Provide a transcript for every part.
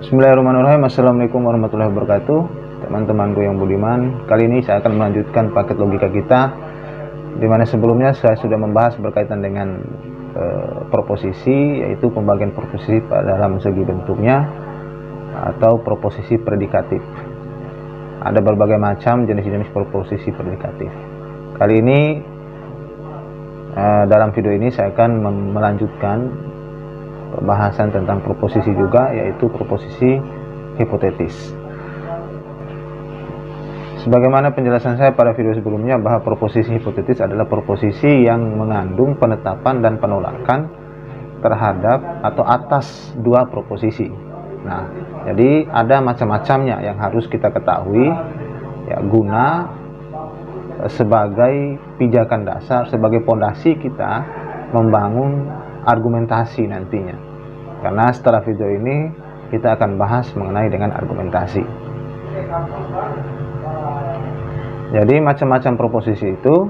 Bismillahirrahmanirrahim. Assalamualaikum warahmatullahi wabarakatuh. Teman-temanku yang budiman, kali ini saya akan melanjutkan paket logika kita, di mana sebelumnya saya sudah membahas berkaitan dengan proposisi, yaitu pembagian proposisi dalam segi bentuknya atau proposisi predikatif. Ada berbagai macam jenis-jenis proposisi predikatif. Kali ini dalam video ini saya akan melanjutkan pembahasan tentang proposisi juga, yaitu proposisi hipotetis. Sebagaimana penjelasan saya pada video sebelumnya, bahwa proposisi hipotetis adalah proposisi yang mengandung penetapan dan penolakan terhadap atau atas dua proposisi. Nah, jadi ada macam-macamnya yang harus kita ketahui, ya, guna sebagai pijakan dasar, sebagai fondasi kita membangun argumentasi nantinya. Karena setelah video ini kita akan bahas mengenai dengan argumentasi. Jadi macam-macam proposisi itu,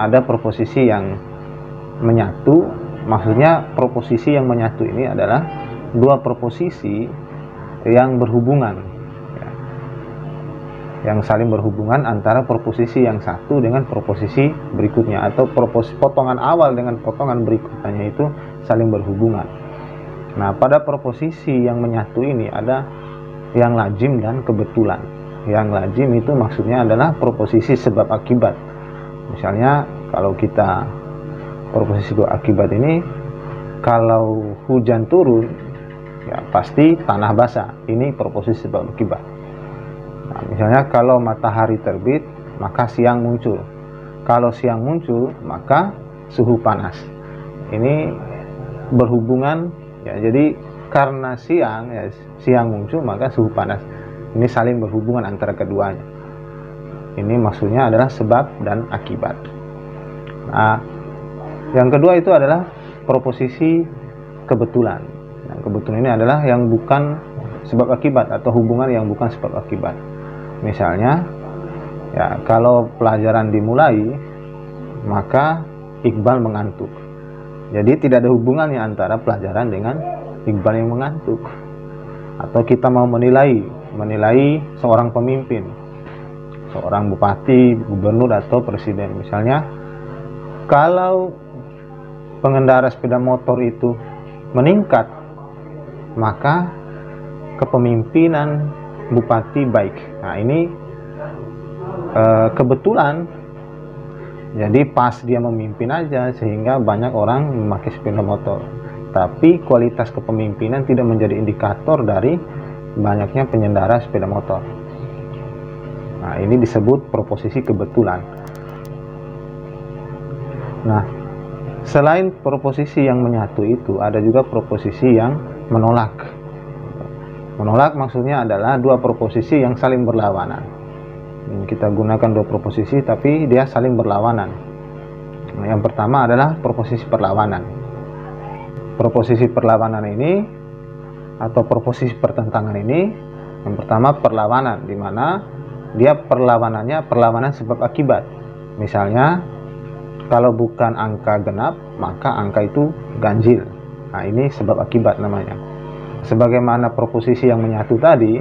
ada proposisi yang menyatu. Maksudnya proposisi yang menyatu ini adalah dua proposisi yang berhubungan, ya, yang saling berhubungan antara proposisi yang satu dengan proposisi berikutnya, atau potongan awal dengan potongan berikutnya itu saling berhubungan. Nah, pada proposisi yang menyatu ini ada yang lazim dan kebetulan. Yang lazim itu maksudnya adalah proposisi sebab akibat. Misalnya kalau kita proposisi sebab akibat ini, kalau hujan turun, ya pasti tanah basah. Ini proposisi sebab akibat. Nah, misalnya kalau matahari terbit, maka siang muncul. Kalau siang muncul, maka suhu panas. Ini berhubungan, ya. Jadi karena siang, ya, siang muncul, maka suhu panas. Ini saling berhubungan antara keduanya. Ini maksudnya adalah sebab dan akibat. Nah, yang kedua itu adalah proposisi kebetulan. Nah, kebetulan ini adalah yang bukan sebab akibat, atau hubungan yang bukan sebab akibat. Misalnya, ya, kalau pelajaran dimulai, maka Iqbal mengantuk. Jadi tidak ada hubungannya antara pelajaran dengan Iqbal yang mengantuk. Atau kita mau menilai seorang pemimpin, seorang bupati, gubernur, atau presiden. Misalnya, kalau pengendara sepeda motor itu meningkat, maka kepemimpinan bupati baik. Nah, ini kebetulan. Jadi pas dia memimpin aja sehingga banyak orang memakai sepeda motor. Tapi kualitas kepemimpinan tidak menjadi indikator dari banyaknya pengendara sepeda motor. Nah, ini disebut proposisi kebetulan. Nah, selain proposisi yang menyatu itu, ada juga proposisi yang menolak. Menolak maksudnya adalah dua proposisi yang saling berlawanan. Kita gunakan dua proposisi tapi dia saling berlawanan. Nah, yang pertama adalah proposisi perlawanan. Proposisi perlawanan ini atau proposisi pertentangan ini, yang pertama perlawanan, di mana dia perlawanan sebab akibat. Misalnya, kalau bukan angka genap, maka angka itu ganjil. Nah, ini sebab akibat namanya. Sebagaimana proposisi yang menyatu tadi,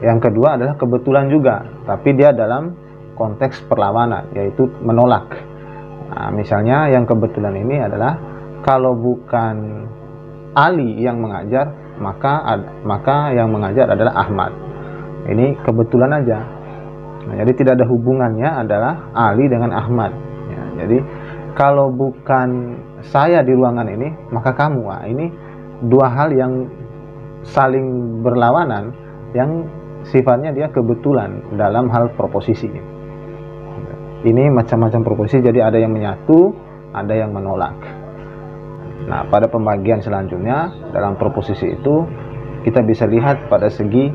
yang kedua adalah kebetulan juga, tapi dia dalam konteks perlawanan, yaitu menolak. Nah, misalnya yang kebetulan ini adalah kalau bukan Ali yang mengajar, maka yang mengajar adalah Ahmad. Ini kebetulan aja. Nah, jadi tidak ada hubungannya adalah Ali dengan Ahmad. Ya, jadi kalau bukan saya di ruangan ini, maka kamu. Nah, ini dua hal yang saling berlawanan, yang sifatnya dia kebetulan dalam hal proposisi. Ini macam-macam proposisi, jadi ada yang menyatu, ada yang menolak. Nah, pada pembagian selanjutnya dalam proposisi itu kita bisa lihat pada segi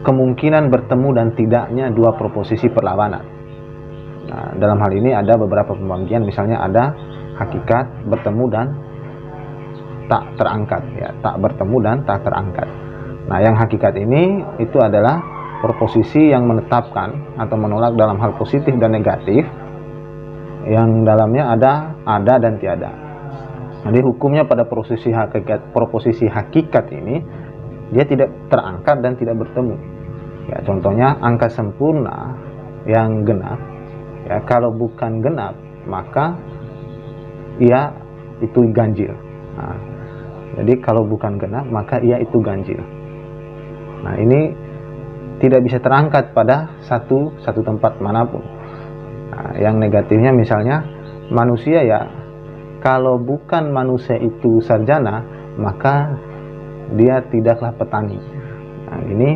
kemungkinan bertemu dan tidaknya dua proposisi perlawanan. Nah, dalam hal ini ada beberapa pembagian, misalnya ada hakikat, bertemu, dan tak terangkat, ya, tak bertemu dan tak terangkat. Nah, yang hakikat ini itu adalah proposisi yang menetapkan atau menolak dalam hal positif dan negatif, yang dalamnya ada dan tiada. Jadi hukumnya pada proposisi hakikat ini dia tidak terangkat dan tidak bertemu. Ya, contohnya angka sempurna yang genap, ya, kalau bukan genap maka ia itu ganjil. Nah, jadi kalau bukan genap maka ia itu ganjil. Nah, ini tidak bisa terangkat pada satu tempat manapun. Nah, yang negatifnya misalnya manusia, ya, kalau bukan manusia itu sarjana maka dia tidaklah petani. Nah, ini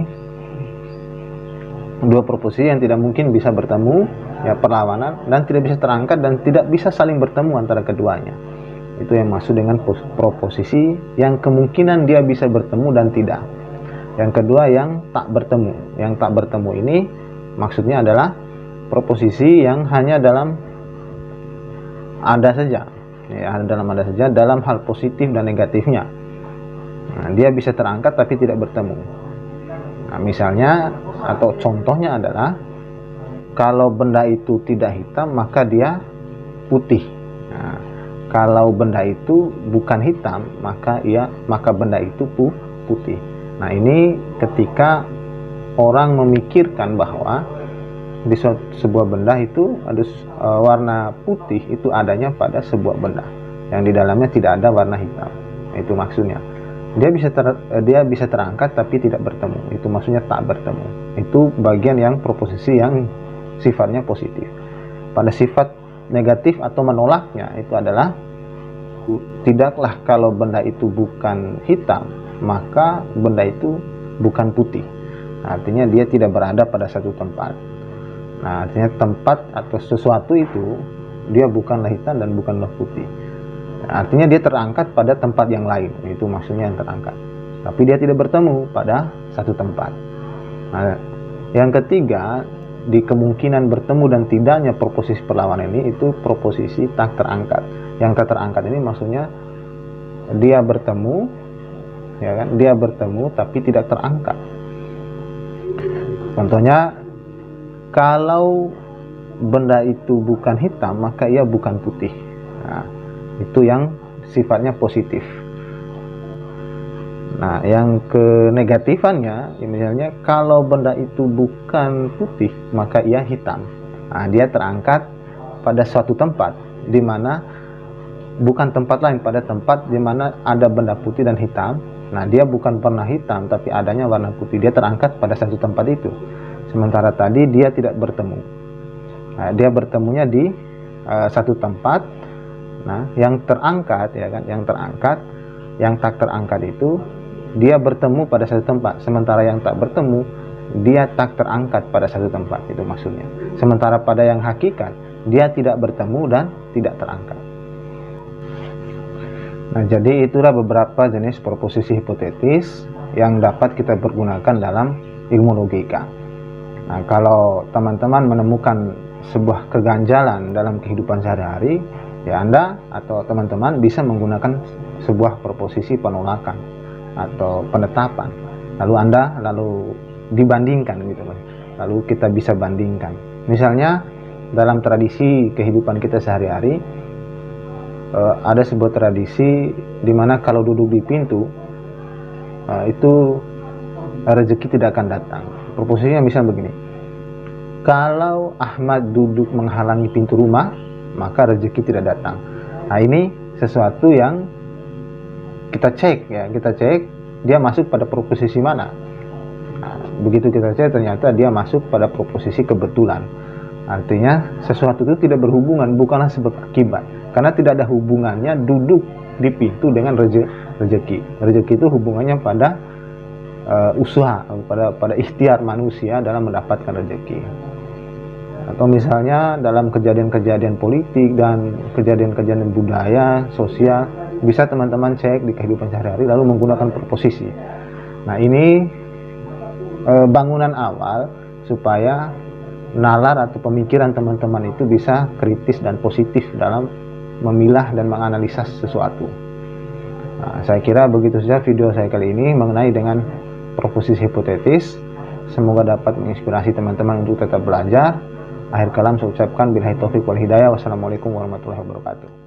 dua proposisi yang tidak mungkin bisa bertemu, ya, perlawanan, dan tidak bisa terangkat dan tidak bisa saling bertemu antara keduanya. Itu yang maksud dengan proposisi yang kemungkinan dia bisa bertemu dan tidak. Yang kedua yang tak bertemu. Yang tak bertemu ini maksudnya adalah proposisi yang hanya dalam ada saja, ya, dalam ada saja, dalam hal positif dan negatifnya. Nah, dia bisa terangkat tapi tidak bertemu. Nah, misalnya atau contohnya adalah kalau benda itu tidak hitam maka dia putih. Nah, kalau benda itu bukan hitam maka benda itu putih. Nah, ini ketika orang memikirkan bahwa di sebuah benda itu ada warna putih, itu adanya pada sebuah benda yang di dalamnya tidak ada warna hitam. Itu maksudnya. Dia bisa terangkat tapi tidak bertemu. Itu maksudnya tak bertemu. Itu bagian yang proposisi yang sifatnya positif. Pada sifat negatif atau menolaknya itu adalah tidaklah kalau benda itu bukan hitam maka benda itu bukan putih. Artinya dia tidak berada pada satu tempat. Nah, artinya tempat atau sesuatu itu dia bukanlah hitam dan bukanlah putih. Nah, artinya dia terangkat pada tempat yang lain. Itu maksudnya yang terangkat. Tapi dia tidak bertemu pada satu tempat. Nah, yang ketiga, di kemungkinan bertemu dan tidaknya proposisi perlawanan ini itu proposisi tak terangkat. Yang tak terangkat ini maksudnya dia bertemu, ya kan? Dia bertemu tapi tidak terangkat. Contohnya, kalau benda itu bukan hitam maka ia bukan putih. Nah, itu yang sifatnya positif. Nah, yang kenegatifannya, misalnya kalau benda itu bukan putih maka ia hitam. Nah, dia terangkat pada suatu tempat di mana bukan tempat lain, pada tempat di mana ada benda putih dan hitam. Nah, dia bukan pernah hitam tapi adanya warna putih. Dia terangkat pada satu tempat itu. Sementara tadi dia tidak bertemu. Nah, dia bertemunya di satu tempat. Nah, yang terangkat, ya kan, yang tak terangkat itu dia bertemu pada satu tempat. Sementara yang tak bertemu dia tak terangkat pada satu tempat. Itu maksudnya. Sementara pada yang hakikat dia tidak bertemu dan tidak terangkat. Nah, jadi itulah beberapa jenis proposisi hipotetis yang dapat kita pergunakan dalam ilmu logika. Nah, kalau teman-teman menemukan sebuah keganjalan dalam kehidupan sehari-hari, ya Anda atau teman-teman bisa menggunakan sebuah proposisi penolakan atau penetapan. Lalu dibandingkan gitu. Lalu kita bisa bandingkan. Misalnya dalam tradisi kehidupan kita sehari-hari, ada sebuah tradisi di mana kalau duduk di pintu itu rezeki tidak akan datang. Proposisinya misalnya begini: kalau Ahmad duduk menghalangi pintu rumah maka rezeki tidak datang. Nah, ini sesuatu yang kita cek, ya, dia masuk pada proposisi mana. Nah, begitu kita cek ternyata dia masuk pada proposisi kebetulan. Artinya sesuatu itu tidak berhubungan, bukanlah sebab akibat, karena tidak ada hubungannya duduk di pintu dengan rezeki. Rezeki itu hubungannya pada usaha, pada ikhtiar manusia dalam mendapatkan rezeki. Atau misalnya dalam kejadian-kejadian politik dan kejadian-kejadian budaya, sosial, bisa teman-teman cek di kehidupan sehari-hari lalu menggunakan proposisi. Nah, ini bangunan awal supaya nalar atau pemikiran teman-teman itu bisa kritis dan positif dalam memilah dan menganalisa sesuatu. Nah, saya kira begitu saja video saya kali ini mengenai dengan proposisi hipotetis. Semoga dapat menginspirasi teman-teman untuk tetap belajar. Akhir kalam saya ucapkan billahi taufiq wal hidayah. Wassalamualaikum warahmatullahi wabarakatuh.